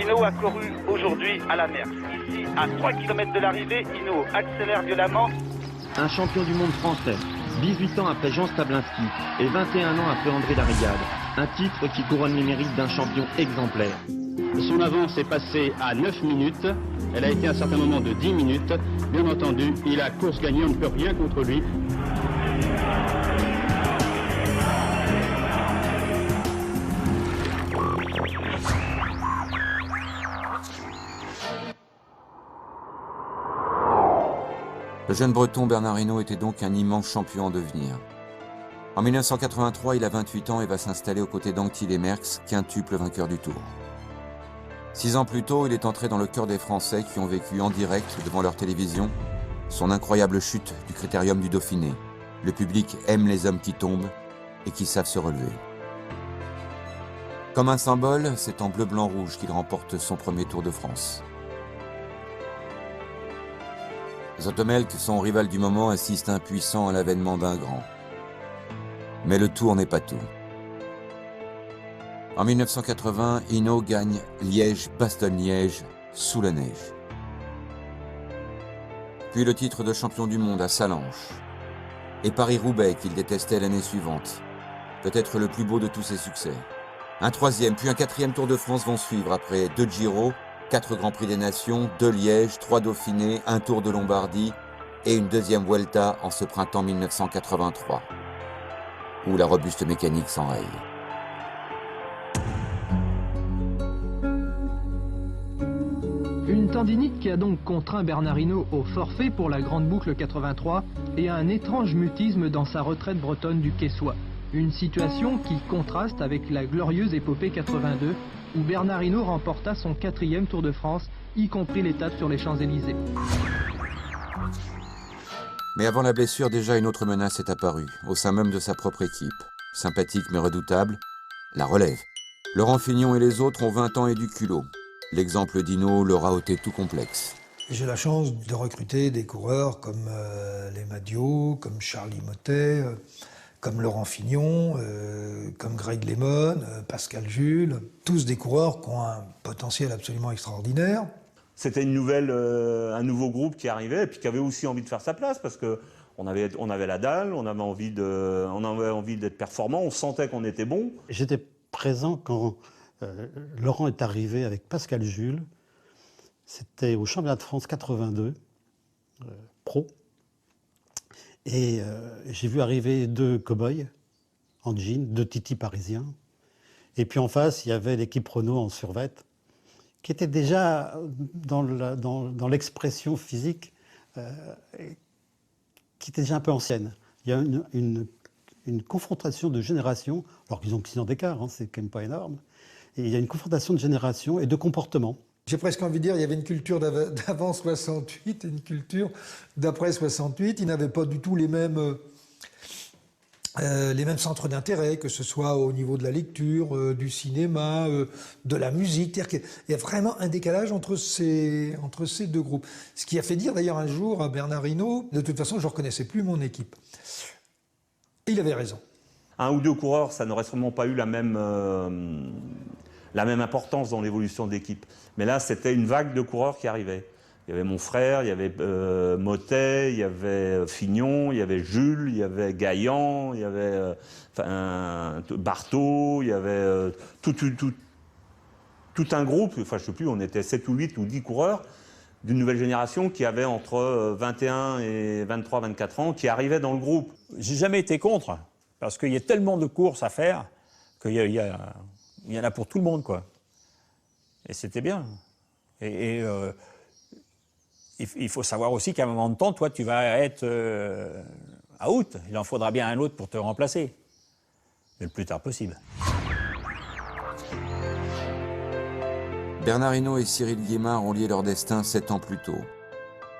Hinault a couru aujourd'hui à la Merckx. Ici, à 3 km de l'arrivée, Hinault accélère violemment. Un champion du monde français, 18 ans après Jean Stablinski et 21 ans après André Darrigade. Un titre qui couronne les mérites d'un champion exemplaire. Son avance est passée à 9 minutes. Elle a été à un certain moment de 10 minutes. Bien entendu, il a course gagnée, on ne peut rien contre lui. Le jeune breton Bernard Hinault était donc un immense champion en devenir. En 1983, il a 28 ans et va s'installer aux côtés d'Anquetil et Merckx, quintuple vainqueur du Tour. 6 ans plus tôt, il est entré dans le cœur des Français qui ont vécu en direct devant leur télévision son incroyable chute du Critérium du Dauphiné. Le public aime les hommes qui tombent et qui savent se relever. Comme un symbole, c'est en bleu-blanc-rouge qu'il remporte son premier Tour de France. Zotemelk, son rival du moment, assiste impuissant à l'avènement d'un grand. Mais le Tour n'est pas tout. En 1980, Hinault gagne Liège-Bastogne-Liège sous la neige. Puis le titre de champion du monde à Sallanches. Et Paris-Roubaix qu'il détestait l'année suivante. Peut-être le plus beau de tous ses succès. Un troisième puis un quatrième Tour de France vont suivre après 2 Giro, 4 Grands Prix des Nations, 2 Liège, 3 Dauphinés, un Tour de Lombardie et une deuxième Vuelta en ce printemps 1983, où la robuste mécanique s'enraye. Une tendinite qui a donc contraint Bernard Hinault au forfait pour la Grande Boucle 83 et à un étrange mutisme dans sa retraite bretonne du Quessois. Une situation qui contraste avec la glorieuse épopée 82 où Bernard Hinault remporta son 4e Tour de France, y compris l'étape sur les Champs-Élysées. Mais avant la blessure, déjà une autre menace est apparue, au sein même de sa propre équipe. Sympathique mais redoutable, la relève. Laurent Fignon et les autres ont 20 ans et du culot. L'exemple d'Hinault leur a ôté tout complexe. J'ai la chance de recruter des coureurs comme les Madio, comme Charlie Mottet, comme Laurent Fignon, comme Greg LeMond, Pascal Jules, tous des coureurs qui ont un potentiel absolument extraordinaire. C'était un nouveau groupe qui arrivait et puis qui avait aussi envie de faire sa place parce qu'on avait la dalle, on avait envie d'être performant, on sentait qu'on était bon. J'étais présent quand Laurent est arrivé avec Pascal Jules. C'était au Championnat de France 82, pro. Et j'ai vu arriver 2 cow-boys en jean, 2 titis parisiens. Et puis en face, il y avait l'équipe Renault en survêt, qui était déjà dans l'expression physique, qui était déjà un peu ancienne. Il y a une confrontation de générations, alors qu'ils ont 6 ans d'écart, hein, c'est quand même pas énorme. Et il y a une confrontation de générations et de comportements. J'ai presque envie de dire qu'il y avait une culture d'avant 68 et une culture d'après 68. Ils n'avaient pas du tout les mêmes centres d'intérêt, que ce soit au niveau de la lecture, du cinéma, de la musique. C'est-à-dire qu'il y a vraiment un décalage entre ces 2 groupes. Ce qui a fait dire d'ailleurs un jour à Bernard Hinault, de toute façon, je ne reconnaissais plus mon équipe. Et il avait raison. 1 ou 2 coureurs, ça n'aurait sûrement pas eu la même importance dans l'évolution de l'équipe. Mais là, c'était une vague de coureurs qui arrivaient. Il y avait mon frère, il y avait Mottet, il y avait Fignon, il y avait Jules, il y avait Gaillan, il y avait Barthaud, il y avait tout un groupe, enfin je ne sais plus, on était 7 ou 8 ou 10 coureurs d'une nouvelle génération qui avait entre 21 et 23, 24 ans, qui arrivaient dans le groupe. J'ai jamais été contre, parce qu'il y a tellement de courses à faire qu'il y en a pour tout le monde, quoi. Et c'était bien. Et il faut savoir aussi qu'à un moment de temps, toi, tu vas être out. Il en faudra bien un autre pour te remplacer. Mais le plus tard possible. Bernard Hinault et Cyril Guimard ont lié leur destin 7 ans plus tôt.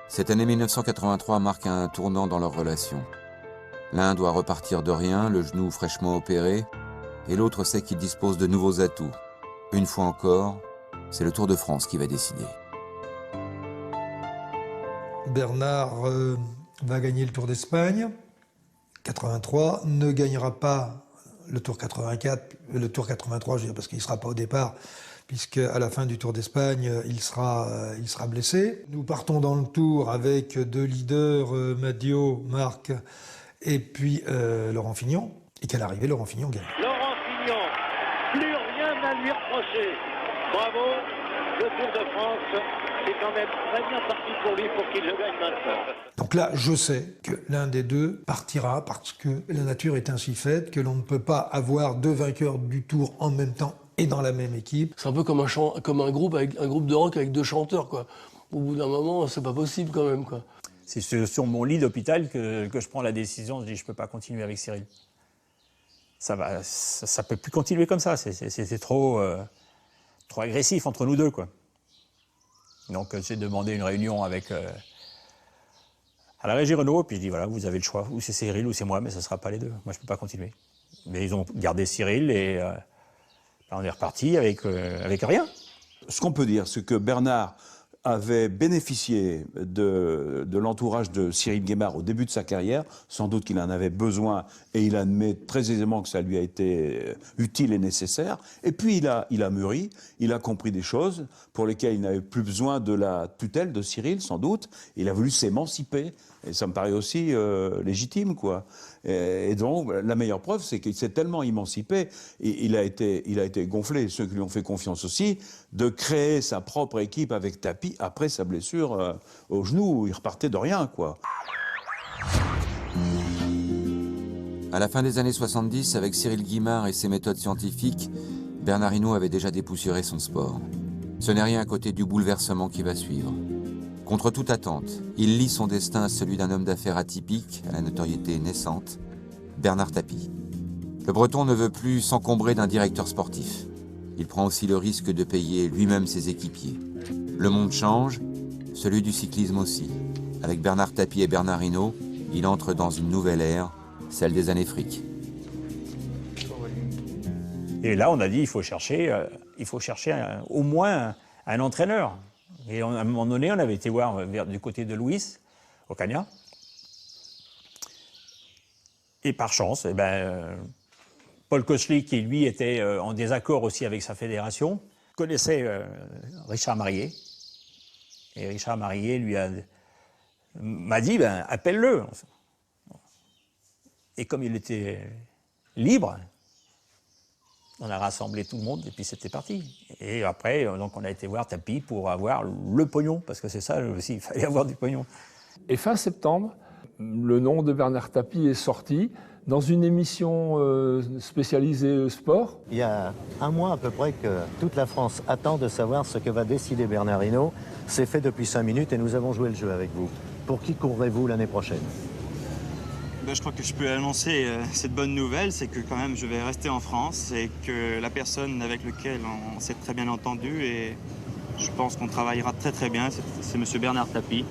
Cette année 1983 marque un tournant dans leur relation. L'un doit repartir de rien, le genou fraîchement opéré, et l'autre sait qu'il dispose de nouveaux atouts. Une fois encore, c'est le Tour de France qui va décider. Bernard va gagner le Tour d'Espagne, 83, ne gagnera pas le Tour 84, le Tour 83, je veux dire, parce qu'il ne sera pas au départ, puisque à la fin du Tour d'Espagne, il sera blessé. Nous partons dans le Tour avec deux leaders, Madio, Marc, et puis Laurent Fignon. Et qu'à l'arrivée, Laurent Fignon gagne. Laurent Fignon, plus rien à lui reprocher. Bravo, le Tour de France, c'est quand même très bien parti pour lui pour qu'il le gagne maintenant. Donc là, je sais que l'un des deux partira parce que la nature est ainsi faite que l'on ne peut pas avoir deux vainqueurs du Tour en même temps et dans la même équipe. C'est un peu comme un groupe de rock avec deux chanteurs, quoi. Au bout d'un moment, c'est pas possible quand même, quoi. C'est sur mon lit d'hôpital que je prends la décision, je dis je peux pas continuer avec Cyril. Ça peut plus continuer comme ça, c'était trop agressif entre nous deux, quoi. Donc j'ai demandé une réunion avec à la régie Renault, puis je dis voilà, vous avez le choix, ou c'est Cyril ou c'est moi, mais ça ne sera pas les deux. Moi je peux pas continuer. Mais ils ont gardé Cyril et on est reparti avec rien. Ce qu'on peut dire, c'est que Bernard avait bénéficié de l'entourage de Cyril Guimard au début de sa carrière. Sans doute qu'il en avait besoin et il admet très aisément que ça lui a été utile et nécessaire. Et puis il a mûri, il a compris des choses pour lesquelles il n'avait plus besoin de la tutelle de Cyril, sans doute. Il a voulu s'émanciper. Et ça me paraît aussi légitime, quoi. Et donc, la meilleure preuve, c'est qu'il s'est tellement émancipé, et il a été gonflé, ceux qui lui ont fait confiance aussi, de créer sa propre équipe avec Tapie après sa blessure au genou, où il repartait de rien, quoi. À la fin des années 70, avec Cyril Guimard et ses méthodes scientifiques, Bernard Hinault avait déjà dépoussiéré son sport. Ce n'est rien à côté du bouleversement qui va suivre. Contre toute attente, il lie son destin à celui d'un homme d'affaires atypique, à la notoriété naissante, Bernard Tapie. Le Breton ne veut plus s'encombrer d'un directeur sportif. Il prend aussi le risque de payer lui-même ses équipiers. Le monde change, celui du cyclisme aussi. Avec Bernard Tapie et Bernard Hinault, il entre dans une nouvelle ère, celle des années fric. Et là, on a dit il faut chercher au moins un entraîneur. Et à un moment donné, on avait été voir du côté de Louis, au Cagna. Et par chance, Paul Kochli, qui lui était en désaccord aussi avec sa fédération, connaissait Richard Marié. Et Richard Marié m'a dit appelle-le. Et comme il était libre, on a rassemblé tout le monde et puis c'était parti. Et après, donc on a été voir Tapie pour avoir le pognon, parce que c'est ça aussi, il fallait avoir du pognon. Et fin septembre, le nom de Bernard Tapie est sorti dans une émission spécialisée sport. Il y a un mois à peu près que toute la France attend de savoir ce que va décider Bernard Hinault. C'est fait depuis 5 minutes et nous avons joué le jeu avec vous. Pour qui courrez-vous l'année prochaine ? Je crois que je peux annoncer cette bonne nouvelle, c'est que quand même je vais rester en France et que la personne avec laquelle on s'est très bien entendu et je pense qu'on travaillera très très bien, c'est M. Bernard Tapie.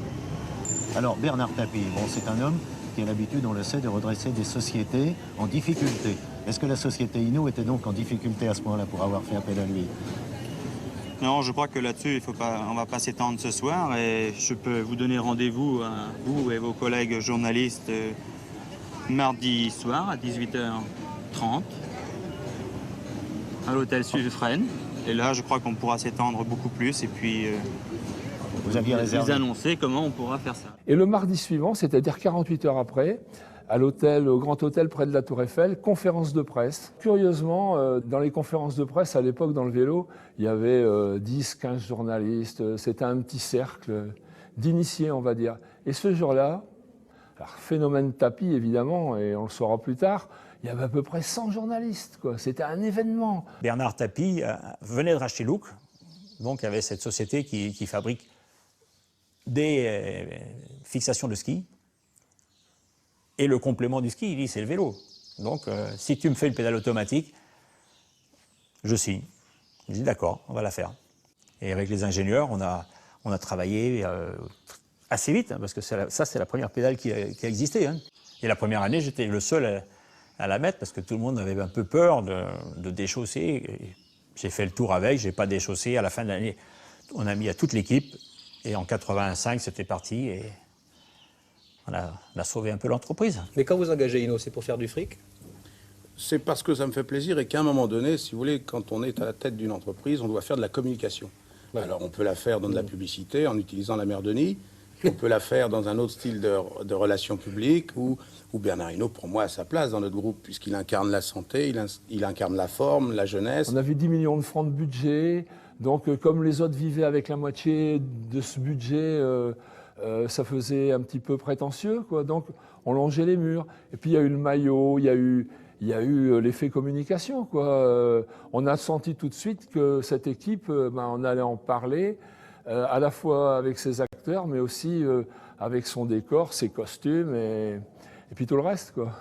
Alors Bernard Tapie, c'est un homme qui a l'habitude, on le sait, de redresser des sociétés en difficulté. Est-ce que la société Hinault était donc en difficulté à ce point-là pour avoir fait appel à lui ? Non, je crois que là-dessus, on ne va pas s'étendre ce soir et je peux vous donner rendez-vous, vous et vos collègues journalistes, mardi soir à 18h30 à l'hôtel Suffren. Et là, je crois qu'on pourra s'étendre beaucoup plus et puis vous annoncer comment on pourra faire ça. Et le mardi suivant, c'est-à-dire 48 heures après, à l'hôtel, au Grand Hôtel près de la Tour Eiffel, conférence de presse. Curieusement, dans les conférences de presse, à l'époque, dans le vélo, il y avait 10, 15 journalistes. C'était un petit cercle d'initiés, on va dire. Et ce jour-là, alors, phénomène Tapie, évidemment, et on le saura plus tard, il y avait à peu près 100 journalistes, quoi. C'était un événement. Bernard Tapie venait de racheter Look, donc il y avait cette société qui fabrique des fixations de ski. Et le complément du ski, il dit, c'est le vélo. Donc, si tu me fais une pédale automatique, je signe. Je dis, d'accord, on va la faire. Et avec les ingénieurs, on a travaillé assez vite, hein, parce que ça, c'est la première pédale qui a existé. Hein. Et la première année, j'étais le seul à la mettre, parce que tout le monde avait un peu peur de déchausser. J'ai fait le tour avec, je n'ai pas déchaussé. À la fin de l'année, on a mis à toute l'équipe. Et en 85, c'était parti. Et on a sauvé un peu l'entreprise. Mais quand vous engagez Hinault, c'est pour faire du fric ? c'est parce que ça me fait plaisir et qu'à un moment donné, si vous voulez, quand on est à la tête d'une entreprise, on doit faire de la communication. Alors on peut la faire dans de la publicité en utilisant la mère Denis, on peut la faire dans un autre style de relations publiques où Bernard Hinault, pour moi, a sa place dans notre groupe puisqu'il incarne la santé, il incarne la forme, la jeunesse. On avait 10 millions de francs de budget, donc comme les autres vivaient avec la moitié de ce budget, ça faisait un petit peu prétentieux, quoi. Donc on longeait les murs. Et puis il y a eu le maillot, il y a eu l'effet communication, quoi. On a senti tout de suite que cette équipe, on allait en parler, à la fois avec ses acteurs, mais aussi avec son décor, ses costumes et puis tout le reste, quoi.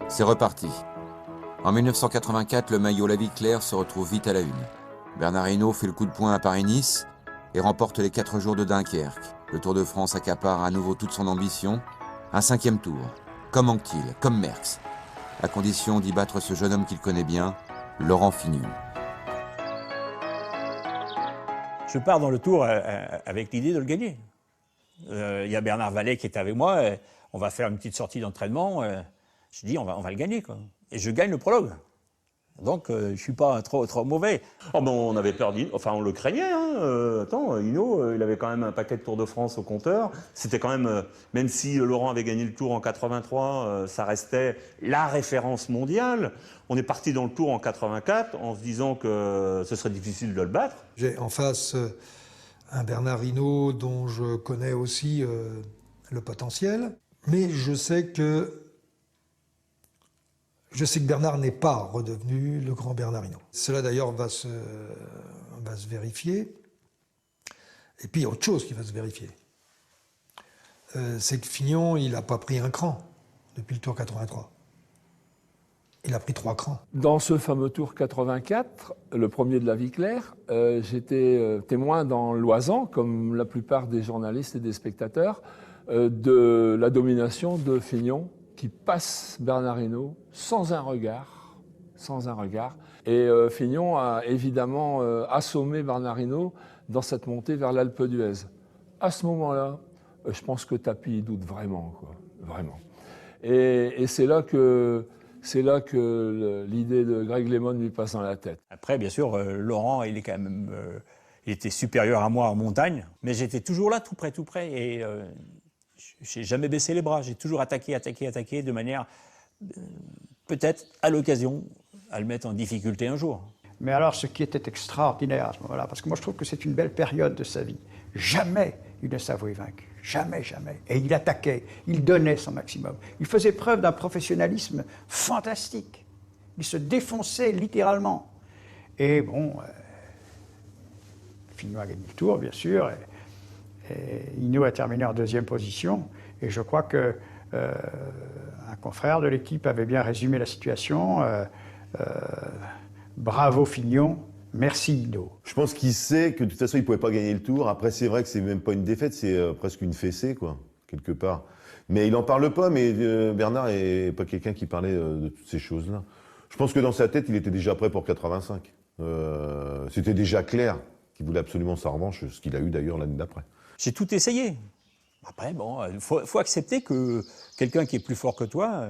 C'est reparti. En 1984, le maillot La Vie Claire se retrouve vite à la une. Bernard Hinault fait le coup de poing à Paris-Nice et remporte les 4 jours de Dunkerque. Le Tour de France accapare à nouveau toute son ambition. Un 5e tour, comme Anquetil, comme Merckx, à condition d'y battre ce jeune homme qu'il connaît bien, Laurent Fignon. Je pars dans le Tour avec l'idée de le gagner. Il y a Bernard Vallet qui est avec moi, on va faire une petite sortie d'entraînement. Je dis on va le gagner, quoi. Et je gagne le prologue. Donc je ne suis pas trop mauvais. Oh ben on avait peur enfin on le craignait. Hinault, il avait quand même un paquet de Tours de France au compteur. C'était quand même si Laurent avait gagné le Tour en 83, ça restait la référence mondiale. On est parti dans le Tour en 84 en se disant que ce serait difficile de le battre. J'ai en face un Bernard Hinault dont je connais aussi le potentiel, mais je sais que Bernard n'est pas redevenu le grand Bernard Hinault. Cela d'ailleurs va se vérifier. Et puis il y a autre chose qui va se vérifier. C'est que Fignon, il n'a pas pris un cran depuis le Tour 83. Il a pris 3 crans. Dans ce fameux Tour 84, le premier de La Vie Claire, j'étais témoin dans l'Oisans, comme la plupart des journalistes et des spectateurs, de la domination de Fignon, qui passe Bernard Hinault sans un regard. Et Fignon a évidemment assommé Bernard Hinault dans cette montée vers l'Alpe d'Huez. À ce moment-là, je pense que Tapi doute vraiment, quoi, vraiment. Et c'est là que l'idée de Greg LeMond lui passe dans la tête. Après, bien sûr, Laurent, il est quand même, il était supérieur à moi en montagne, mais j'étais toujours là, tout près, et j'ai jamais baissé les bras. J'ai toujours attaqué, de manière, peut-être à l'occasion, à le mettre en difficulté un jour. Mais alors, ce qui était extraordinaire à ce moment-là, parce que moi je trouve que c'est une belle période de sa vie, jamais il ne s'avouait vaincu. Jamais. Et il attaquait, il donnait son maximum. Il faisait preuve d'un professionnalisme fantastique. Il se défonçait littéralement. Et bon, Fignon a gagné le Tour, bien sûr, et Hinault a terminé en 2e position. Et je crois que un confrère de l'équipe avait bien résumé la situation. Bravo Fignon. Merci Hinault. Je pense qu'il sait que de toute façon il ne pouvait pas gagner le Tour. Après c'est vrai que c'est même pas une défaite, c'est presque une fessée quoi, quelque part. Mais il n'en parle pas, mais Bernard n'est pas quelqu'un qui parlait de toutes ces choses-là. Je pense que dans sa tête il était déjà prêt pour 85. C'était déjà clair qu'il voulait absolument sa revanche, ce qu'il a eu d'ailleurs l'année d'après. J'ai tout essayé. Après bon, faut accepter que quelqu'un qui est plus fort que toi,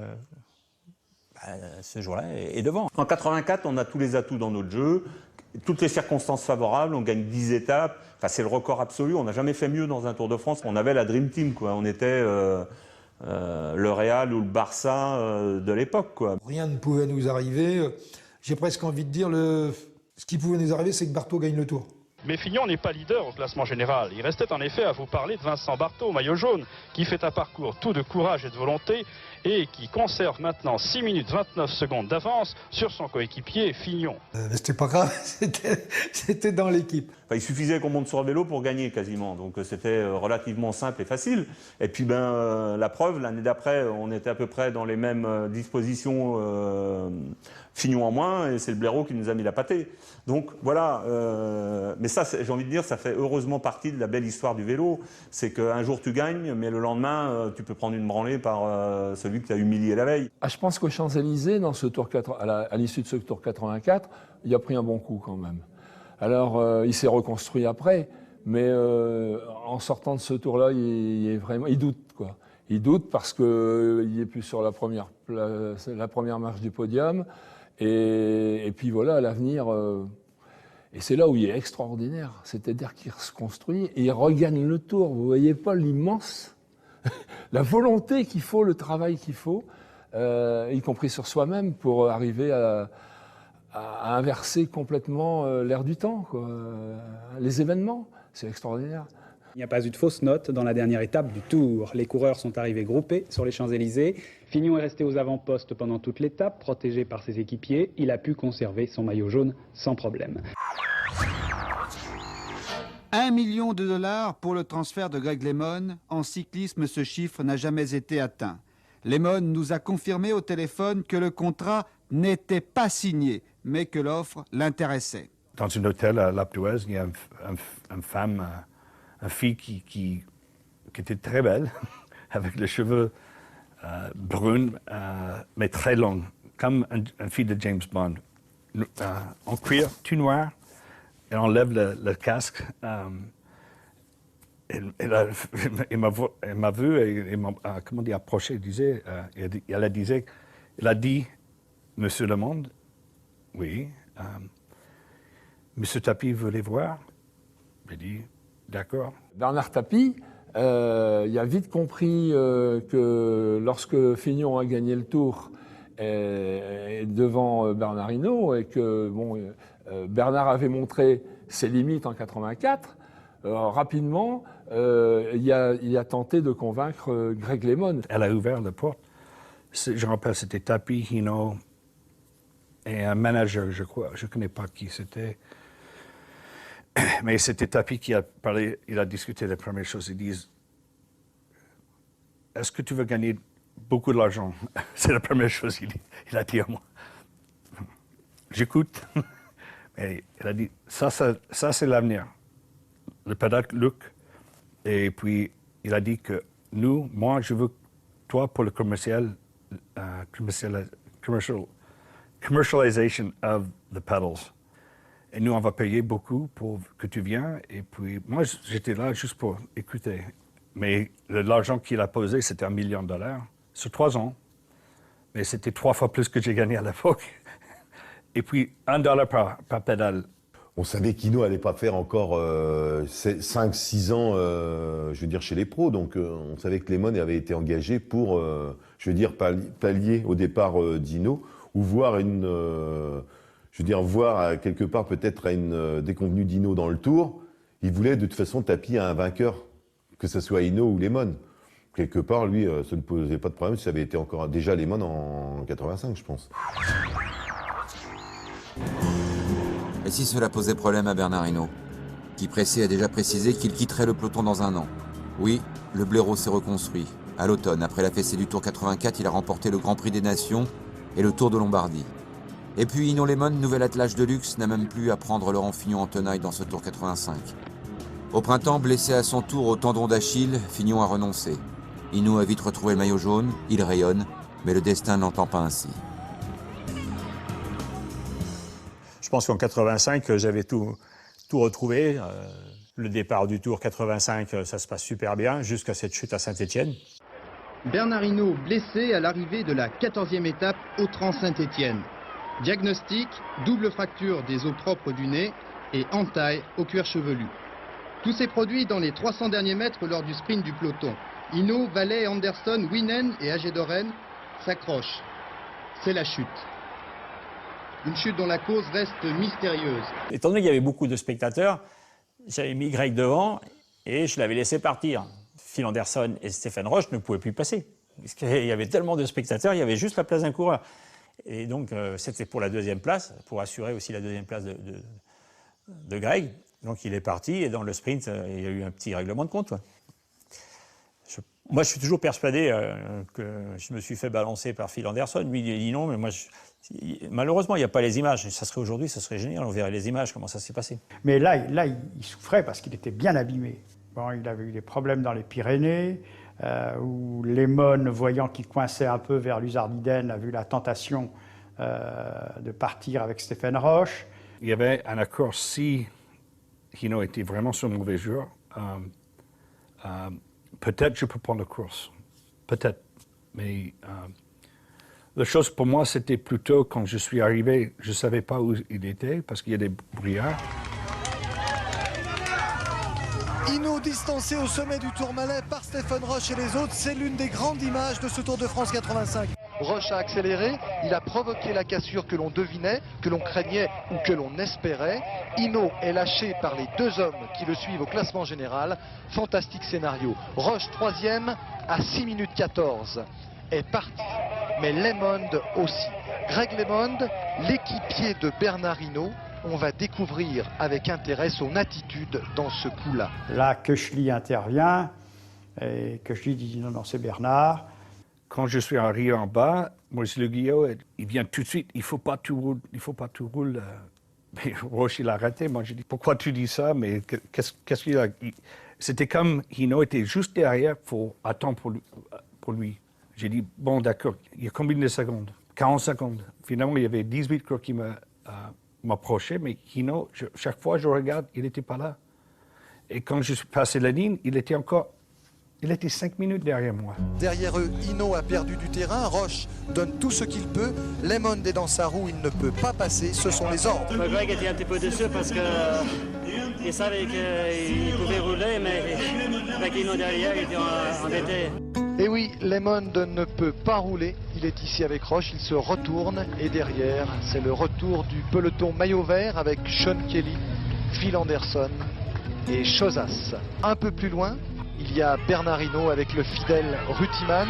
ce jour-là est devant. En 84, on a tous les atouts dans notre jeu. Toutes les circonstances favorables, on gagne 10 étapes, enfin, c'est le record absolu, on n'a jamais fait mieux dans un Tour de France. On avait la Dream Team, quoi. On était le Real ou le Barça de l'époque, quoi. Rien ne pouvait nous arriver, j'ai presque envie de dire, ce qui pouvait nous arriver c'est que Bartaux gagne le Tour. Mais Fignon n'est pas leader au classement général. Il restait en effet à vous parler de Vincent Bartaux, maillot jaune, qui fait un parcours tout de courage et de volonté et qui conserve maintenant 6 minutes 29 secondes d'avance sur son coéquipier Fignon. Mais c'était pas grave, c'était dans l'équipe. Enfin, il suffisait qu'on monte sur le vélo pour gagner quasiment, donc c'était relativement simple et facile. Et puis la preuve, l'année d'après, on était à peu près dans les mêmes dispositions, Fignon en moins, et c'est le blaireau qui nous a mis la pâtée. Donc voilà, mais ça, j'ai envie de dire, ça fait heureusement partie de la belle histoire du vélo. C'est qu'un jour tu gagnes, mais le lendemain, tu peux prendre une branlée par celui que tu as humilié la veille. Je pense qu'aux Champs-Élysées, à l'issue de ce Tour 84, il a pris un bon coup quand même. Alors, il s'est reconstruit après, mais en sortant de ce tour-là, il doute, quoi. Il doute parce qu'il n'est plus sur la première marche du podium. Et puis voilà, l'avenir... et c'est là où il est extraordinaire. C'est-à-dire qu'il se construit et il regagne le Tour. Vous voyez pas l'immense... la volonté qu'il faut, le travail qu'il faut, y compris sur soi-même, pour arriver à inverser complètement l'air du temps, quoi. Les événements. C'est extraordinaire. Il n'y a pas eu de fausse note dans la dernière étape du Tour. Les coureurs sont arrivés groupés sur les Champs-Élysées. Fignon est resté aux avant-postes pendant toute l'étape, protégé par ses équipiers. Il a pu conserver son maillot jaune sans problème. 1 million de dollars pour le transfert de Greg LeMond. En cyclisme, ce chiffre n'a jamais été atteint. LeMond nous a confirmé au téléphone que le contrat n'était pas signé, mais que l'offre l'intéressait. Dans un hôtel à Lac d'Huez, il y a une fille qui était très belle, avec les cheveux bruns, mais très longs, comme une fille de James Bond. En cuir, tout noir, elle enlève le casque. Elle m'a vu et comment dire, approché, elle a dit, Monsieur LeMond, oui, Monsieur Tapie veut les voir. J'ai dit, d'accord. Bernard Tapie, il a vite compris que lorsque Fignon a gagné le Tour devant Bernard Hinault et que Bernard avait montré ses limites en 84, rapidement, il a tenté de convaincre Greg LeMond. Elle a ouvert la porte. Je me rappelle, c'était Tapie, Hinault et un manager, je crois. Je ne connais pas qui c'était. Mais c'était Tapie qui a parlé, il a discuté des premières choses. Ils disent, est-ce que tu veux gagner beaucoup de l'argent? C'est la première chose qu'il a dit à moi. J'écoute. Mais il a dit, ça c'est l'avenir. Le paddock look. Et puis, il a dit que moi, je veux toi pour le commercialization of the pedals. Et nous, on va payer beaucoup pour que tu viennes. Et puis, moi, j'étais là juste pour écouter. Mais l'argent qu'il a posé, c'était $1 million sur 3 ans. Mais c'était 3 fois plus que j'ai gagné à l'époque. Et puis, $1 par pédale. On savait qu'Hinault n'allait pas faire encore 5-6 ans, je veux dire, chez les pros. Donc, on savait que LeMond avait été engagé pour, je veux dire, pallier au départ d'Hinault ou voir voir quelque part peut-être à une déconvenue d'Hinault dans le Tour. Il voulait de toute façon taper à un vainqueur, que ce soit Hinault ou LeMond. Quelque part, lui, ça ne posait pas de problème si ça avait été encore déjà LeMond en 85, je pense. Et si cela posait problème à Bernard Hinault, qui pressé a déjà précisé qu'il quitterait le peloton dans 1 an. Oui, le blaireau s'est reconstruit. À l'automne, après la fessée du Tour 84, il a remporté le Grand Prix des Nations et le Tour de Lombardie. Et puis Hinault LeMond, nouvel attelage de luxe, n'a même plus à prendre Laurent Fignon en tenaille dans ce Tour 85. Au printemps, blessé à son tour au tendon d'Achille, Fignon a renoncé. Hinault a vite retrouvé le maillot jaune, il rayonne, mais le destin ne l'entend pas ainsi. Je pense qu'en 85, j'avais tout retrouvé. Le départ du Tour 85, ça se passe super bien, jusqu'à cette chute à Saint-Étienne. Bernard Hinault blessé à l'arrivée de la 14e étape Autran-Saint-Étienne. Diagnostic, double fracture des os propres du nez et entaille au cuir chevelu. Tout s'est produit dans les 300 derniers mètres lors du sprint du peloton. Hinault, Vallet, Anderson, Winen et Agé-Doren s'accrochent. C'est la chute. Une chute dont la cause reste mystérieuse. Étant donné qu'il y avait beaucoup de spectateurs, j'avais mis Greg devant et je l'avais laissé partir. Phil Anderson et Stéphane Roche ne pouvaient plus passer. Parce qu'il y avait tellement de spectateurs, il y avait juste la place d'un coureur. Et donc, c'était pour la 2e place, pour assurer aussi la 2e place de Greg. Donc, il est parti et dans le sprint, il y a eu un petit règlement de compte. Moi, je suis toujours persuadé que je me suis fait balancer par Phil Anderson. Lui, il dit non, mais moi, malheureusement, il n'y a pas les images. Ça serait aujourd'hui, ça serait génial. On verrait les images, comment ça s'est passé. Mais là, il souffrait parce qu'il était bien abîmé. Bon, il avait eu des problèmes dans les Pyrénées, où LeMond, voyant qu'il coinçait un peu vers l'Uzardiden, a vu la tentation de partir avec Stéphane Roche. Il y avait un accord si Hinault était vraiment son mauvais jour. Peut-être je peux prendre la course. peut-être. Mais la chose pour moi, c'était plutôt quand je suis arrivé, je ne savais pas où il était parce qu'il y a des brouillards. Hinault distancé au sommet du Tourmalet par Stéphane Roche et les autres, c'est l'une des grandes images de ce Tour de France 85. Roche a accéléré, il a provoqué la cassure que l'on devinait, que l'on craignait ou que l'on espérait. Hinault est lâché par les deux hommes qui le suivent au classement général. Fantastique scénario. Roche, troisième, à 6 minutes 14, est parti. Mais Lemond aussi. Greg Lemond, l'équipier de Bernard Hinault. On va découvrir avec intérêt son attitude dans ce coup-là. Là, Koechli intervient et Koechli dit non, c'est Bernard. Quand je suis arrivé en bas, Maurice Le Guillot, il vient tout de suite, il ne faut pas tout rouler. Mais Roche, il a arrêté. Moi, j'ai dit, pourquoi tu dis ça? Mais qu'est-ce qu'il a? C'était comme Hinault était juste derrière pour attendre pour lui. J'ai dit, bon, d'accord, il y a combien de secondes? 40 secondes. Finalement, il y avait 18 coureurs qui m'approchaient, mais Hinault, chaque fois je regarde, il n'était pas là. Et quand je suis passé la ligne, il était 5 minutes derrière moi. Derrière eux, Hinault a perdu du terrain. Roche donne tout ce qu'il peut. Lemond est dans sa roue, il ne peut pas passer. Ce sont les ordres. Greg était un petit peu déçu parce qu'il savait qu'il pouvait rouler, mais avec Hinault derrière, il était embêté. Et oui, Lemond ne peut pas rouler. Il est ici avec Roche, il se retourne. Et derrière, c'est le retour du peloton maillot vert avec Sean Kelly, Phil Anderson et Chosas. Un peu plus loin, il y a Bernard Hinault avec le fidèle Rutiman.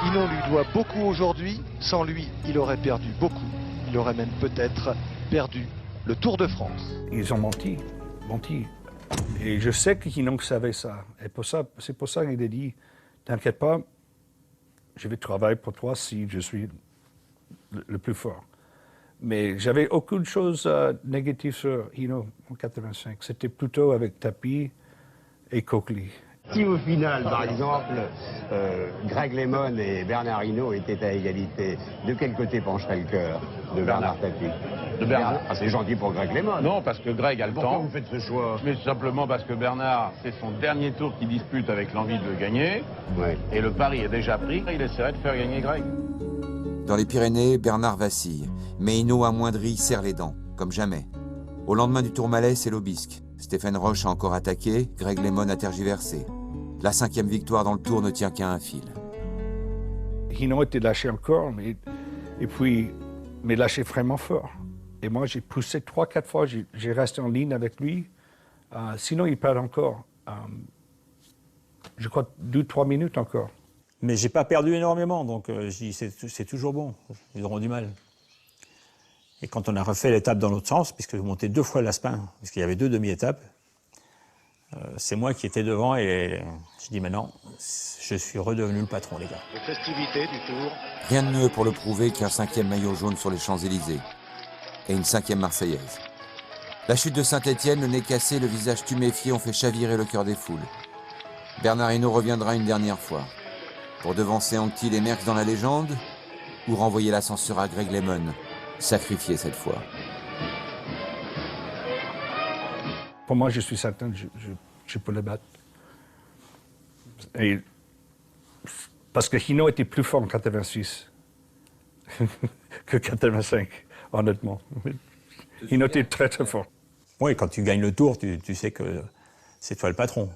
Hinault lui doit beaucoup aujourd'hui. Sans lui, il aurait perdu beaucoup. Il aurait même peut-être perdu le Tour de France. Ils ont menti. Et je sais que Hinault savait ça. Et c'est pour ça qu'il a dit, t'inquiète pas, je vais travailler pour toi si je suis le plus fort. Mais j'avais aucune chose négative sur Hinault en 85. C'était plutôt avec Tapi et Coakley. Si au final, par exemple, Greg Lemond et Bernard Hinault étaient à égalité, de quel côté pencherait le cœur de Bernard Tapie? De Bernard. Ah, c'est gentil pour Greg Lemond. Non, parce que Greg a le Pourquoi temps. vous faites ce choix? Mais simplement parce que Bernard, c'est son dernier tour qu'il dispute avec l'envie de gagner. Ouais. Et le pari est déjà pris. Il essaierait de faire gagner Greg. Dans les Pyrénées, Bernard vacille. Mais Hinault amoindri serre les dents, comme jamais. Au lendemain du Tourmalet, c'est l'Aubisque. Stéphane Roche a encore attaqué, Greg Lemond a tergiversé. La 5e victoire dans le Tour ne tient qu'à un fil. Hinault était lâché encore, mais lâché vraiment fort. Et moi, j'ai poussé 3-4 fois, j'ai resté en ligne avec lui. Sinon, il perd encore. Je crois 2-3 minutes encore. Mais j'ai pas perdu énormément, donc je dis c'est toujours bon. Ils auront du mal. Et quand on a refait l'étape dans l'autre sens, puisque je montais 2 fois l'Aspin, parce qu'il y avait 2 demi-étapes, c'est moi qui étais devant et je dis maintenant, je suis redevenu le patron, les gars. Les festivités du Tour. Rien de mieux pour le prouver qu'un 5e maillot jaune sur les Champs-Élysées. Et une 5e Marseillaise. La chute de Saint-Étienne, le nez cassé, le visage tuméfié ont fait chavirer le cœur des foules. Bernard Hinault reviendra une dernière fois. Pour devancer Anquetil et Merckx dans la légende, ou renvoyer l'ascenseur à Greg Lemond, sacrifié cette fois. Pour moi, je suis certain que je peux le battre. Et parce que Hinault était plus fort en 86 que 85, honnêtement. Hinault était très très fort. Oui, quand tu gagnes le Tour, tu sais que c'est toi le patron.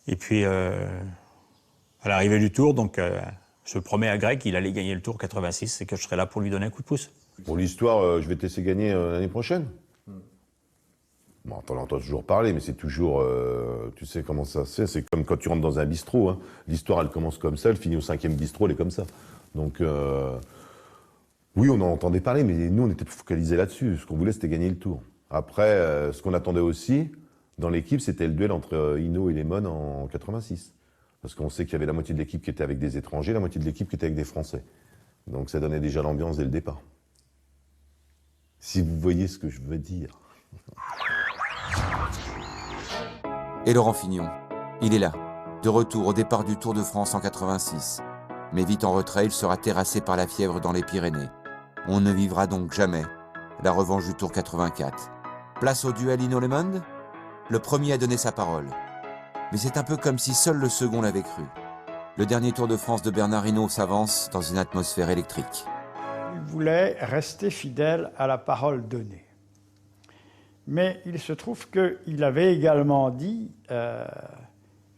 Et puis, à l'arrivée du Tour, donc, je promets à Greg qu'il allait gagner le Tour 86 et que je serai là pour lui donner un coup de pouce. Pour l'histoire, je vais te laisser gagner l'année prochaine. Bon, t'en entends toujours parler, mais c'est toujours... tu sais comment ça se fait, c'est comme quand tu rentres dans un bistrot. Hein. L'histoire, elle commence comme ça, elle finit au 5e bistrot, elle est comme ça. Donc, oui, on en entendait parler, mais nous, on était focalisés là-dessus. Ce qu'on voulait, c'était gagner le Tour. Après, ce qu'on attendait aussi, dans l'équipe, c'était le duel entre Hinault et Lemond en 86. Parce qu'on sait qu'il y avait la moitié de l'équipe qui était avec des étrangers, la moitié de l'équipe qui était avec des Français. Donc ça donnait déjà l'ambiance dès le départ. Si vous voyez ce que je veux dire. Et Laurent Fignon, il est là, de retour au départ du Tour de France en 86. Mais vite en retrait, il sera terrassé par la fièvre dans les Pyrénées. On ne vivra donc jamais la revanche du Tour 84. Place au duel Hinault-Lemond. Le premier a donné sa parole. Mais c'est un peu comme si seul le second l'avait cru. le dernier Tour de France de Bernard Hinault s'avance dans une atmosphère électrique. Il voulait rester fidèle à la parole donnée. Mais il se trouve qu'il avait également dit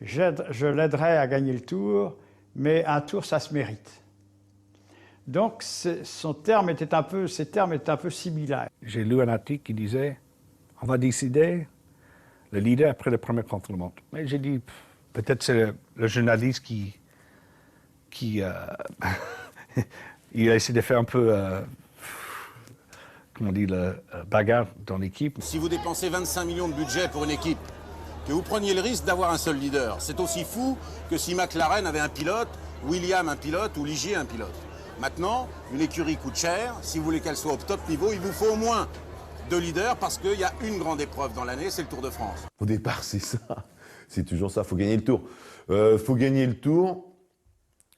je l'aiderai à gagner le Tour, mais un Tour, ça se mérite. Donc, ses termes étaient un peu similaires. J'ai lu un article qui disait on va décider le leader après le premier contre-la-montre. Mais j'ai dit peut-être c'est le journaliste qui il a essayé de faire un peu comment on dit, le bagarre dans l'équipe. Si vous dépensez 25 millions de budget pour une équipe, que vous preniez le risque d'avoir un seul leader, c'est aussi fou que si McLaren avait un pilote, Williams un pilote ou Ligier un pilote. Maintenant, une écurie coûte cher. Si vous voulez qu'elle soit au top niveau, il vous faut au moins 2 leaders parce qu'il y a une grande épreuve dans l'année, c'est le Tour de France. Au départ, c'est ça. C'est toujours ça. Il faut gagner le Tour. Faut gagner le Tour.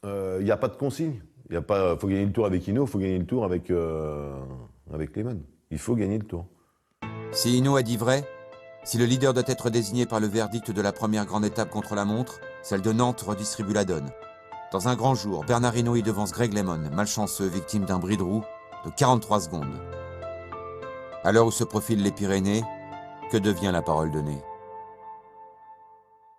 Il n'y a pas de consigne. Il faut gagner le Tour avec Hinault, il faut gagner le Tour avec Lehmann. Il faut gagner le Tour. Si Hinault a dit vrai, si le leader doit être désigné par le verdict de la première grande étape contre la montre, celle de Nantes redistribue la donne. Dans un grand jour, Bernard Hinault y devance Greg LeMond, malchanceux, victime d'un bris de roue de 43 secondes. À l'heure où se profilent les Pyrénées, que devient la parole donnée?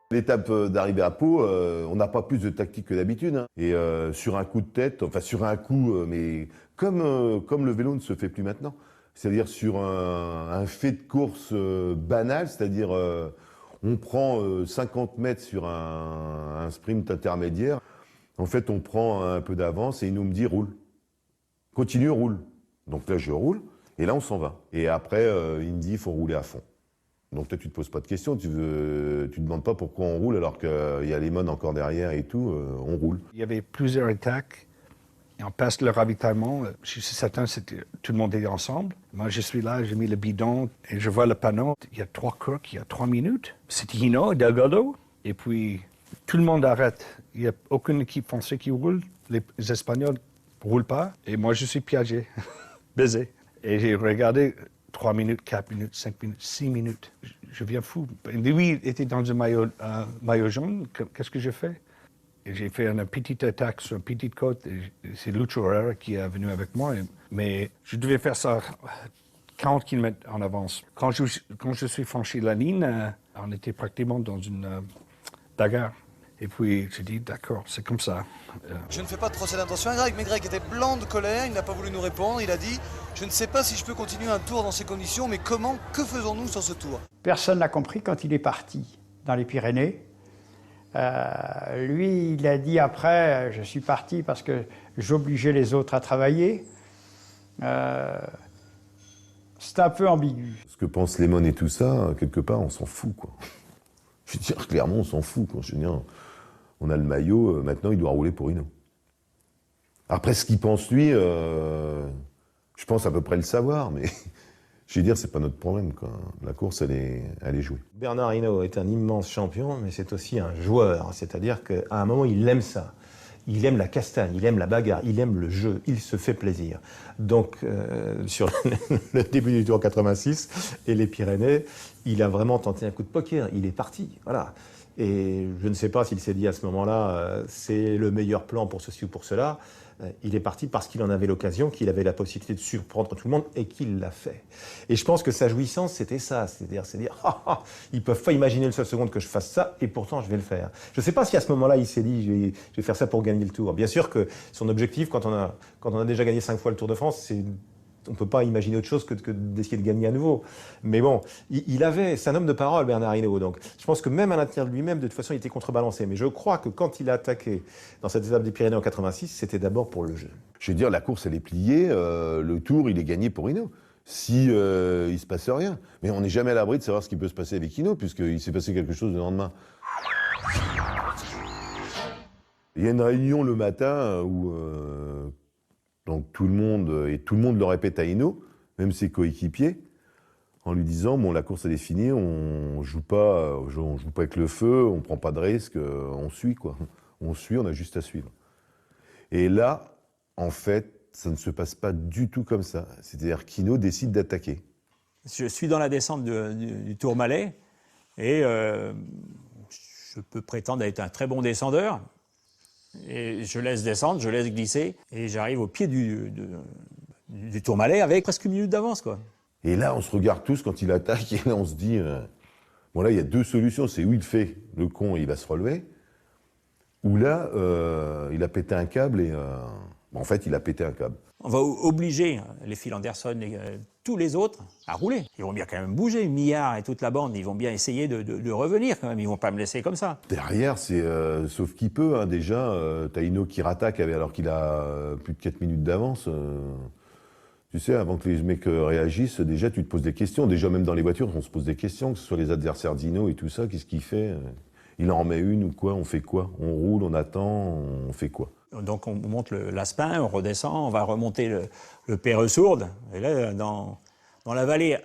L'étape d'arrivée à Pau, on n'a pas plus de tactique que d'habitude. Hein. Et sur un coup de tête, enfin sur un coup, mais comme le vélo ne se fait plus maintenant, c'est-à-dire sur un fait de course banal, c'est-à-dire on prend 50 mètres sur un sprint intermédiaire, en fait on prend un peu d'avance et il nous me dit roule, continue, roule. Donc là je roule et là on s'en va. Et après il me dit il faut rouler à fond. Donc toi, tu te poses pas de questions, tu demandes pas pourquoi on roule alors qu'il y a Lehmann encore derrière et tout, on roule. Il y avait plusieurs attaques et on passe le ravitaillement. Je suis certain que tout le monde est ensemble. Moi, je suis là, j'ai mis le bidon et je vois le panneau. Il y a 3 courses, il y a 3 minutes. C'est Hinault, Delgado. Et puis, tout le monde arrête. Il n'y a aucune équipe française qui roule. Les Espagnols ne roulent pas. Et moi, je suis piégé, baisé. Et j'ai regardé 3 minutes, 4 minutes, 5 minutes, 6 minutes. Je viens fou. Lui était dans un maillot jaune. Qu'est-ce que je fais? Et j'ai fait une petite attaque sur une petite côte. C'est Lucho Herrera qui est venu avec moi. Mais je devais faire ça 40 km en avance. Quand je suis franchi la ligne, on était pratiquement dans une bagarre. Et puis, j'ai dit, d'accord, c'est comme ça. Je ne fais pas de procès d'intention à Greg, mais Greg était blanc de colère, il n'a pas voulu nous répondre. Il a dit, je ne sais pas si je peux continuer un tour dans ces conditions, mais comment, que faisons-nous sur ce tour? Personne n'a compris quand il est parti dans les Pyrénées. Lui, il a dit après, je suis parti parce que j'obligeais les autres à travailler. C'est un peu ambigu. Ce que pense Lehmann et tout ça, quelque part, on s'en fout, quoi. Je veux dire, clairement, on s'en fout, quoi. Je veux dire, on a le maillot, maintenant il doit rouler pour Hinault. Après, ce qu'il pense lui, je pense à peu près le savoir, mais je veux dire, c'est pas notre problème, quoi. La course, elle est jouée. Bernard Hinault est un immense champion, mais c'est aussi un joueur. C'est-à-dire qu'à un moment, il aime ça. Il aime la castagne, il aime la bagarre, il aime le jeu, il se fait plaisir. Donc, sur le début du Tour 86 et les Pyrénées, il a vraiment tenté un coup de poker. Il est parti, voilà. Et je ne sais pas s'il s'est dit à ce moment-là, c'est le meilleur plan pour ceci ou pour cela. Il est parti parce qu'il en avait l'occasion, qu'il avait la possibilité de surprendre tout le monde et qu'il l'a fait. Et je pense que sa jouissance, c'était ça. C'est-à-dire, ils ne peuvent pas imaginer une seule seconde que je fasse ça et pourtant je vais le faire. Je ne sais pas si à ce moment-là, il s'est dit, je vais faire ça pour gagner le Tour. Bien sûr que son objectif, quand on a déjà gagné 5 fois le Tour de France, on ne peut pas imaginer autre chose que d'essayer de gagner à nouveau. Mais bon, c'est un homme de parole, Bernard Hinault. Donc, je pense que même à l'intérieur de lui-même, de toute façon, il était contrebalancé. Mais je crois que quand il a attaqué dans cette étape des Pyrénées en 86, c'était d'abord pour le jeu. Je veux dire, la course, elle est pliée. Le Tour, il est gagné pour Hinault. Si il ne se passe rien. Mais on n'est jamais à l'abri de savoir ce qui peut se passer avec Hinault, puisqu'il s'est passé quelque chose le lendemain. Il y a une réunion le matin où... Donc tout le monde le répète à Hinault, même ses coéquipiers, en lui disant bon, la course elle est finie, on joue pas avec le feu, on prend pas de risque, on suit quoi. On suit, on a juste à suivre. Et là, en fait, ça ne se passe pas du tout comme ça. C'est-à-dire qu'Hinault décide d'attaquer. Je suis dans la descente du Tourmalet et je peux prétendre être un très bon descendeur. Et je laisse descendre, je laisse glisser, et j'arrive au pied du Tourmalet avec presque une minute d'avance, quoi. Et là, on se regarde tous quand il attaque, et là, on se dit... bon, là, il y a deux solutions. C'est où il fait le con et il va se relever, ou là, il a pété un câble et... en fait, il a pété un câble. On va obliger les Phil Anderson et tous les autres à rouler. Ils vont bien quand même bouger, Millard et toute la bande, ils vont bien essayer de revenir quand même, ils vont pas me laisser comme ça. Derrière, c'est sauf qu'il peut, hein, déjà, t'as Hinault qui rattaque alors qu'il a plus de 4 minutes d'avance. Tu sais, avant que les mecs réagissent, déjà, tu te poses des questions. Déjà, même dans les voitures, on se pose des questions, que ce soit les adversaires d'Hinault et tout ça, qu'est-ce qu'il fait? Il en remet une ou quoi? On fait quoi? On roule, on attend, on fait quoi? Donc on monte l'Aspin, on redescend, on va remonter le Peyresourde. Et là, dans la vallée,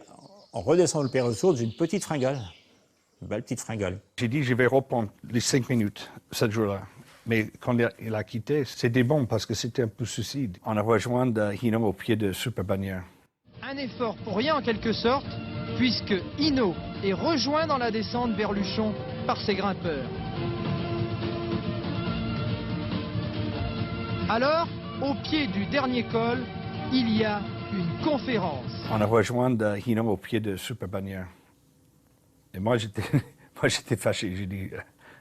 on redescend le Peyresourde, j'ai une petite fringale. Une belle petite fringale. J'ai dit je vais reprendre les 5 minutes, ce jour-là. Mais quand il a quitté, c'était bon parce que c'était un peu suicide. On a rejoint Hinault au pied de Super-Bannière. Un effort pour rien en quelque sorte, puisque Hinault est rejoint dans la descente vers Luchon par ses grimpeurs. Alors, au pied du dernier col, il y a une conférence. On a rejoint Hinault au pied de Super-Bannière. Et moi, j'étais fâché.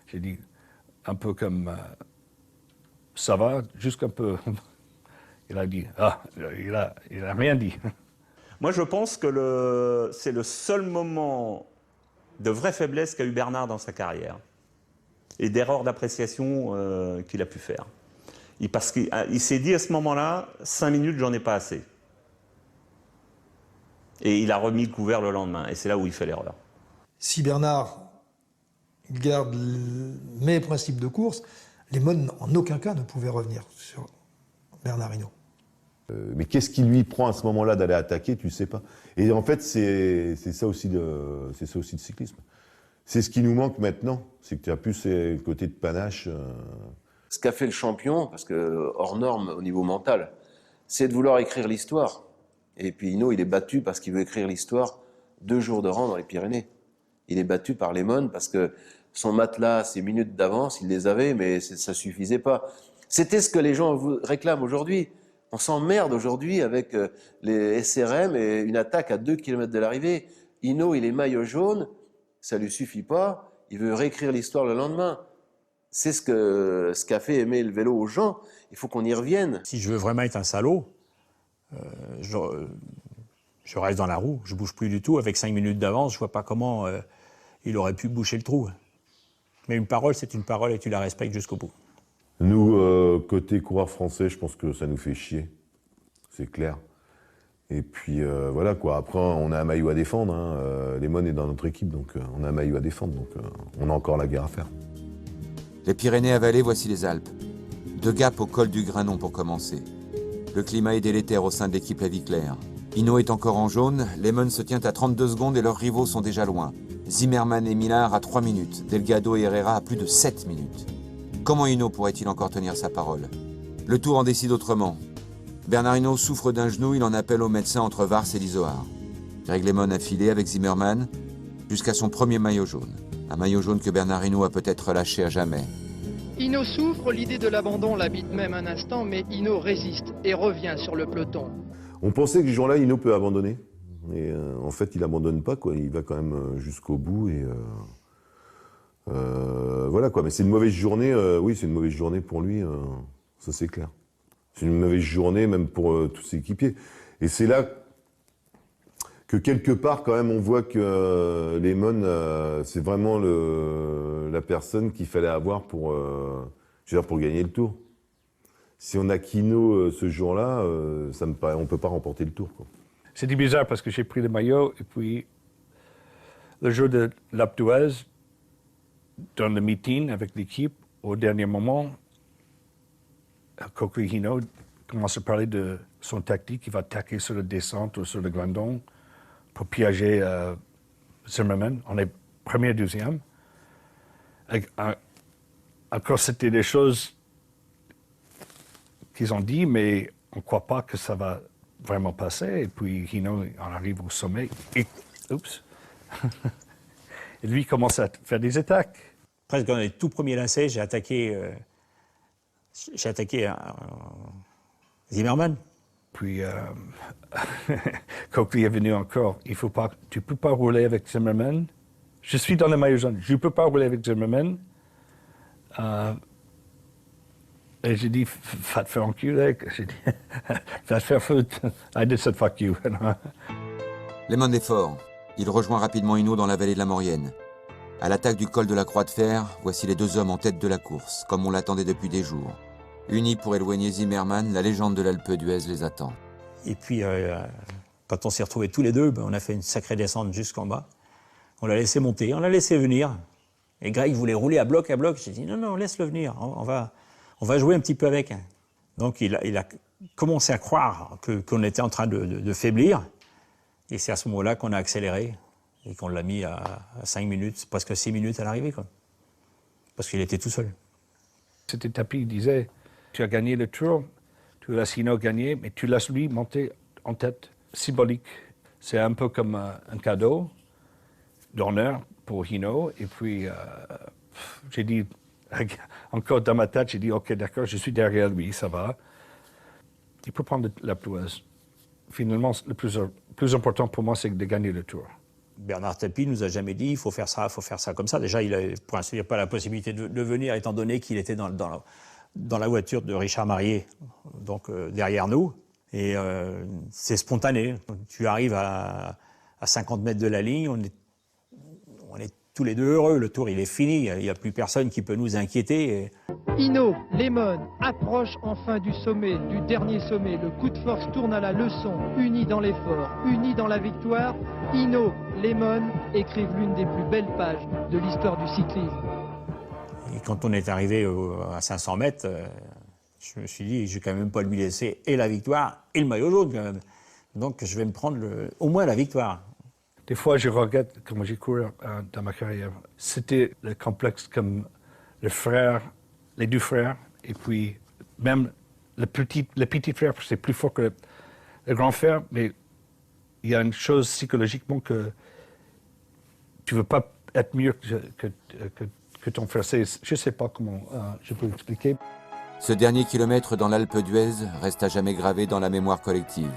J'ai dit un peu comme ça va, juste un peu. Il a dit il a rien dit. Moi, je pense que c'est le seul moment de vraie faiblesse qu'a eu Bernard dans sa carrière et d'erreur d'appréciation qu'il a pu faire. Parce qu'il s'est dit à ce moment-là, 5 minutes, j'en ai pas assez. Et il a remis le couvert le lendemain. Et c'est là où il fait l'erreur. Si Bernard garde mes principes de course, les Mon en aucun cas ne pouvaient revenir sur Bernard Hinault. Mais qu'est-ce qui lui prend à ce moment-là d'aller attaquer, tu sais pas. Et en fait, c'est ça aussi le cyclisme. C'est ce qui nous manque maintenant, c'est que tu as plus ces côtés de panache. Ce qu'a fait le champion, parce que hors norme au niveau mental, c'est de vouloir écrire l'histoire. Et puis Hinault, il est battu parce qu'il veut écrire l'histoire 2 jours de rang dans les Pyrénées. Il est battu par les Mon parce que son matelas, ses minutes d'avance, il les avait, mais ça suffisait pas. C'était ce que les gens réclament aujourd'hui. On s'emmerde aujourd'hui avec les SRM et une attaque à 2 km de l'arrivée. Hinault, il est maillot jaune, ça lui suffit pas, il veut réécrire l'histoire le lendemain. C'est ce qu'a fait aimer le vélo aux gens. Il faut qu'on y revienne. Si je veux vraiment être un salaud, je reste dans la roue. Je ne bouge plus du tout. Avec 5 minutes d'avance, je ne vois pas comment il aurait pu boucher le trou. Mais une parole, c'est une parole et tu la respectes jusqu'au bout. Nous, côté coureur français, je pense que ça nous fait chier. C'est clair. Et puis voilà quoi. Après, on a un maillot à défendre. Hein. Les Mon est dans notre équipe, donc on a un maillot à défendre. Donc on a encore la guerre à faire. Les Pyrénées avalées, voici les Alpes. 2 Gap au col du Granon pour commencer. Le climat est délétère au sein de l'équipe La Vie Claire. Hinault est encore en jaune, les Mon se tient à 32 secondes et leurs rivaux sont déjà loin. Zimmermann et Millard à 3 minutes, Delgado et Herrera à plus de 7 minutes. Comment Hinault pourrait-il encore tenir sa parole? Le Tour en décide autrement. Bernard Hinault souffre d'un genou, il en appelle au médecin entre Vars et l'Izoard. Greg LeMond a filé avec Zimmermann jusqu'à son premier maillot jaune. Un maillot jaune que Bernard Hinault a peut-être lâché à jamais. Hinault souffre, l'idée de l'abandon l'habite même un instant, mais Hinault résiste et revient sur le peloton. On pensait que ce jour-là, Hinault peut abandonner. Et en fait, il abandonne pas, quoi. Il va quand même jusqu'au bout. Et voilà, quoi. Mais c'est une mauvaise journée. Oui, c'est une mauvaise journée pour lui. Ça, c'est clair. C'est une mauvaise journée, même pour tous ses équipiers. Et c'est là que quelque part, quand même, on voit que les Mon, c'est vraiment la personne qu'il fallait avoir pour gagner le Tour. Si on a Hinault ce jour-là, on ne peut pas remporter le Tour, quoi. C'était bizarre parce que j'ai pris le maillot et puis le jour de l'Alpe d'Huez, dans le meeting avec l'équipe, au dernier moment, Coco Hinault commence à parler de son tactique. Il va attaquer sur la descente ou sur le Grandon pour piéger Zimmermann. On est premier, deuxième. Encore, c'était des choses qu'ils ont dit, mais on ne croit pas que ça va vraiment passer. Et puis Hinault, on arrive au sommet. Et, oups. Et lui commence à faire des attaques. Presque dans les tout premiers lacets, j'ai attaqué j'ai attaqué Zimmerman. Puis, Coakley est venu encore. Tu ne peux pas rouler avec Zimmerman. Je suis dans le maillot jaune. Je ne peux pas rouler avec Zimmerman. Et j'ai dit, va te faire enculer. J'ai dit, va te faire foutre. I did said fuck you. Lemon est fort. Il rejoint rapidement Hinault dans la vallée de la Maurienne. À l'attaque du col de la Croix de Fer, voici les deux hommes en tête de la course, comme on l'attendait depuis des jours. Unis pour éloigner Zimmerman, la légende de l'Alpe d'Huez les attend. Et puis, quand on s'est retrouvés tous les deux, on a fait une sacrée descente jusqu'en bas. On l'a laissé monter, on l'a laissé venir. Et Greg voulait rouler à bloc. J'ai dit, non, laisse-le venir, on va jouer un petit peu avec. Donc, il a commencé à croire qu'on était en train de faiblir. Et c'est à ce moment-là qu'on a accéléré et qu'on l'a mis à 5 minutes, presque 6 minutes à l'arrivée, quoi. Parce qu'il était tout seul. C'était Tapi, il disait, tu as gagné le Tour, tu laisses Hinault gagner, mais tu laisses lui monter en tête, symbolique. C'est un peu comme un cadeau d'honneur pour Hinault. Et puis, j'ai dit, encore dans ma tête, j'ai dit, OK, d'accord, je suis derrière lui, ça va. Il peut prendre la ploueuse. Finalement, le plus important pour moi, c'est de gagner le Tour. Bernard Tapie nous a jamais dit il faut faire ça comme ça. Déjà, pour l'instant, il n'y a pas la possibilité de venir, étant donné qu'il était dans la voiture de Richard Marié, donc derrière nous. Et c'est spontané. Tu arrives à 50 mètres de la ligne, on est tous les deux heureux. Le Tour, il est fini. Il n'y a plus personne qui peut nous inquiéter. Hinault, Lemon approchent enfin du sommet, du dernier sommet. Le coup de force tourne à la leçon. Unis dans l'effort, unis dans la victoire, Hinault, Lemon écrivent l'une des plus belles pages de l'histoire du cyclisme. Et quand on est arrivé à 500 mètres, je me suis dit, je ne vais quand même pas lui laisser et la victoire et le maillot jaune quand même. Donc je vais me prendre au moins la victoire. Des fois, je regrette comment j'ai couru dans ma carrière. C'était le complexe comme les deux frères, et puis même le petit frère, c'est plus fort que le grand frère, mais il y a une chose psychologiquement que tu ne veux pas être mieux que ton frère. Je ne sais pas comment je peux l'expliquer. Ce dernier kilomètre dans l'Alpe d'Huez reste à jamais gravé dans la mémoire collective.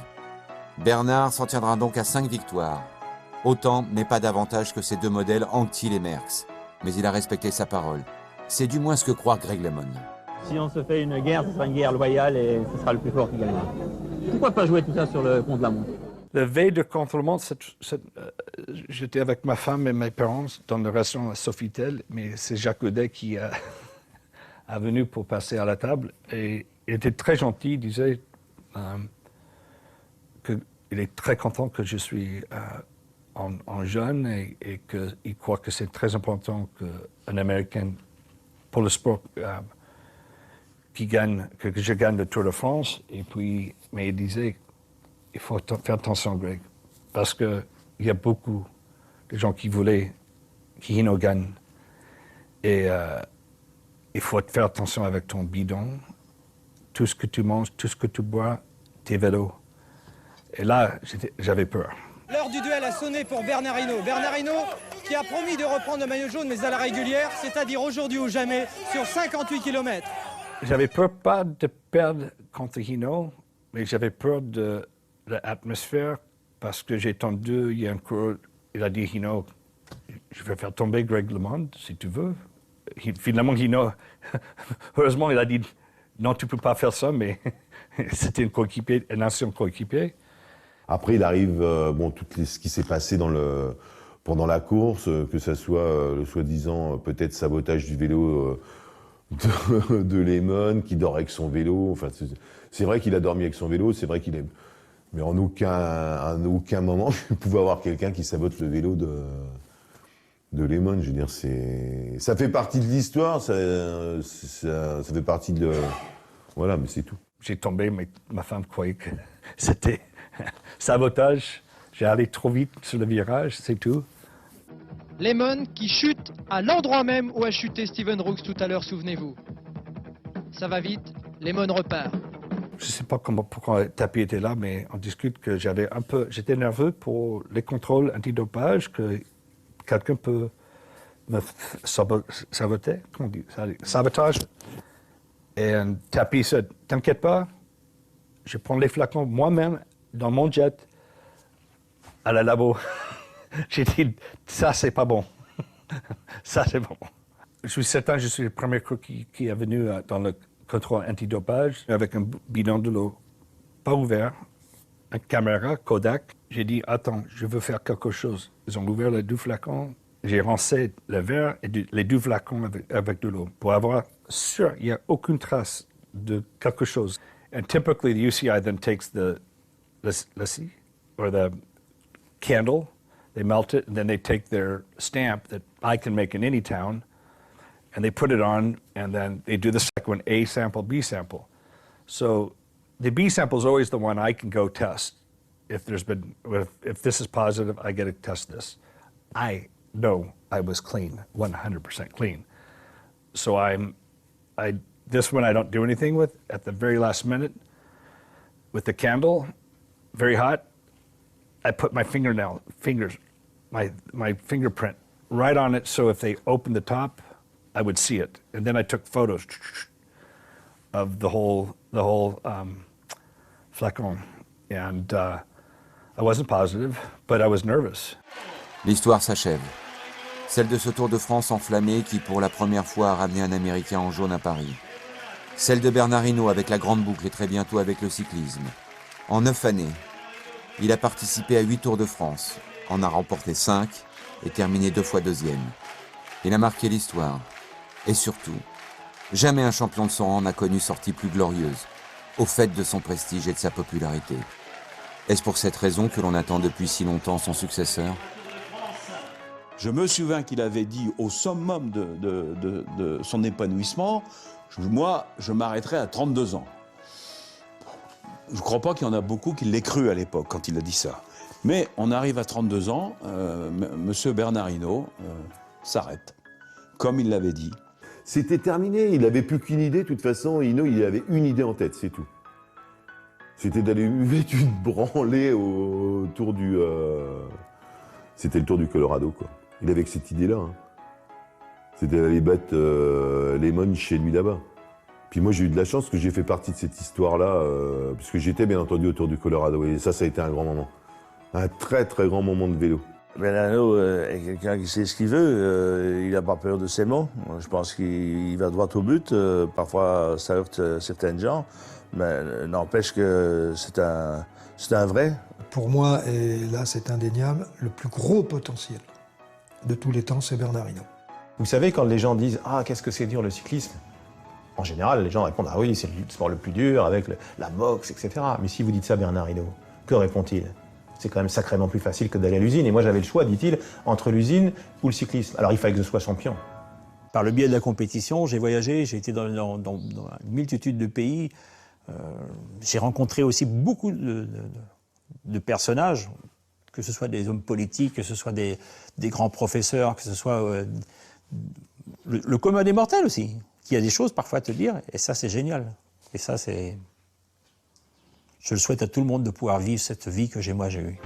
Bernard s'en tiendra donc à 5 victoires. Autant, mais pas davantage que ses deux modèles Anquetil et Merckx. Mais il a respecté sa parole. C'est du moins ce que croit Greg LeMond. Si on se fait une guerre, ce sera une guerre loyale et ce sera le plus fort qui gagnera. Pourquoi pas jouer tout ça sur le compte de la montre? La veille de contre-la-montre, j'étais avec ma femme et mes parents dans le restaurant Sofitel, mais c'est Jacques Audet qui est venu pour passer à la table. Et il était très gentil, il disait qu'il est très content que je suis en jeune et qu'il croit que c'est très important qu'un Américain, pour le sport, que je gagne le Tour de France. Et puis, mais il disait, il faut faire attention, Greg, parce qu'il y a beaucoup de gens qui voulaient qu'Hinault gagne. Et il faut faire attention avec ton bidon, tout ce que tu manges, tout ce que tu bois, tes vélos. Et là, j'avais peur. L'heure du duel a sonné pour Bernard Hinault. Bernard Hinault qui a promis de reprendre le maillot jaune, mais à la régulière, c'est-à-dire aujourd'hui ou jamais, sur 58 km. J'avais peur pas de perdre contre Hinault, mais j'avais peur de l'atmosphère parce que j'ai entendu, il y a un coureur, il a dit Hinault, je vais faire tomber Greg LeMond si tu veux. Finalement, Hinault, heureusement, il a dit non, tu peux pas faire ça, mais c'était un ancien coéquipier. Après, il arrive, ce qui s'est passé pendant la course, que ce soit le soi-disant peut-être sabotage du vélo de Lemon, qui dort avec son vélo. Enfin, c'est vrai qu'il a dormi avec son vélo, c'est vrai qu'il est. Mais en aucun moment, je pouvais avoir quelqu'un qui sabote le vélo de Lemon. Je veux dire, ça fait partie de l'histoire, ça fait partie de. Voilà, mais c'est tout. J'ai tombé, mais ma femme croyait que c'était sabotage. J'ai allé trop vite sur le virage, c'est tout. Lemon qui chute à l'endroit même où a chuté Steven Rooks tout à l'heure, souvenez-vous. Ça va vite, Lemon repart. Je ne sais pas pourquoi Tapi était là, mais on discute que j'étais nerveux pour les contrôles antidopage, que quelqu'un peut me saboter, comment on dit, sabotage. Et Tapi said, t'inquiète pas, je prends les flacons moi-même dans mon jet à la labo. J'ai dit, ça c'est pas bon. Ça c'est bon. Je suis certain, je suis le premier qui est venu dans le contrôle antidopage avec un bidon de l'eau pas ouvert, une caméra Kodak. J'ai dit, attends, je veux faire quelque chose. Ils ont ouvert les 2 flacons. J'ai rincé le verre et les 2 flacons avec de l'eau pour avoir sûr qu'il n'y a aucune trace de quelque chose. And typically the UCI then takes the lassi or the candle, they melt it, and then they take their stamp that I can make in any town, and they put it on, and then they do the second one, A sample, B sample. So the B sample is always the one I can go test. If this is positive, I get to test this. I know I was clean, 100% clean. So this one I don't do anything with. At the very last minute, with the candle, very hot, I put my my fingerprint right on it, so if they opened the top, I would see it. And then I took photos of the whole flacon. And I wasn't positive, but I was nervous. L'histoire s'achève. Celle de ce Tour de France enflammé qui, pour la première fois, a ramené un Américain en jaune à Paris. Celle de Bernard Hinault avec la grande boucle et très bientôt avec le cyclisme. En 9 années, il a participé à 8 Tours de France, en a remporté 5 et terminé 2 fois deuxième. Il a marqué l'histoire. Et surtout, jamais un champion de son rang n'a connu sortie plus glorieuse, au fait de son prestige et de sa popularité. Est-ce pour cette raison que l'on attend depuis si longtemps son successeur ? Je me souviens qu'il avait dit au summum de son épanouissement, moi, je m'arrêterai à 32 ans. Je ne crois pas qu'il y en a beaucoup qui l'aient cru à l'époque quand il a dit ça. Mais on arrive à 32 ans, monsieur Bernard Hinault s'arrête, comme il l'avait dit. C'était terminé, il n'avait plus qu'une idée, de toute façon, Hinault, il avait une idée en tête, c'est tout. C'était d'aller mettre une branlée autour du... C'était le Tour du Colorado, quoi. Il avait que cette idée-là. Hein. C'était d'aller battre Lemon chez lui là-bas. Puis moi, j'ai eu de la chance que j'ai fait partie de cette histoire-là, puisque j'étais bien entendu au Tour du Colorado. Et ça a été un grand moment. Un très, très grand moment de vélo. Bernard Hinault est quelqu'un qui sait ce qu'il veut. Il n'a pas peur de ses mots. Je pense qu'il va droit au but. Parfois, ça heurte certains gens. Mais n'empêche que c'est un vrai. Pour moi, et là c'est indéniable, le plus gros potentiel de tous les temps, c'est Bernard Hinault. Vous savez, quand les gens disent « Ah, qu'est-ce que c'est dur le cyclisme ?» En général, les gens répondent « Ah oui, c'est le sport le plus dur, avec la boxe, etc. » Mais si vous dites ça à Bernard Hinault, que répond-il ? C'est quand même sacrément plus facile que d'aller à l'usine. Et moi, j'avais le choix, dit-il, entre l'usine ou le cyclisme. Alors, il fallait que je sois champion. Par le biais de la compétition, j'ai voyagé, j'ai été dans une multitude de pays. J'ai rencontré aussi beaucoup de personnages, que ce soit des hommes politiques, que ce soit des grands professeurs, que ce soit le commun des mortels aussi, qui a des choses parfois à te dire, et ça c'est génial. Et ça c'est... Je le souhaite à tout le monde de pouvoir vivre cette vie que moi j'ai eue.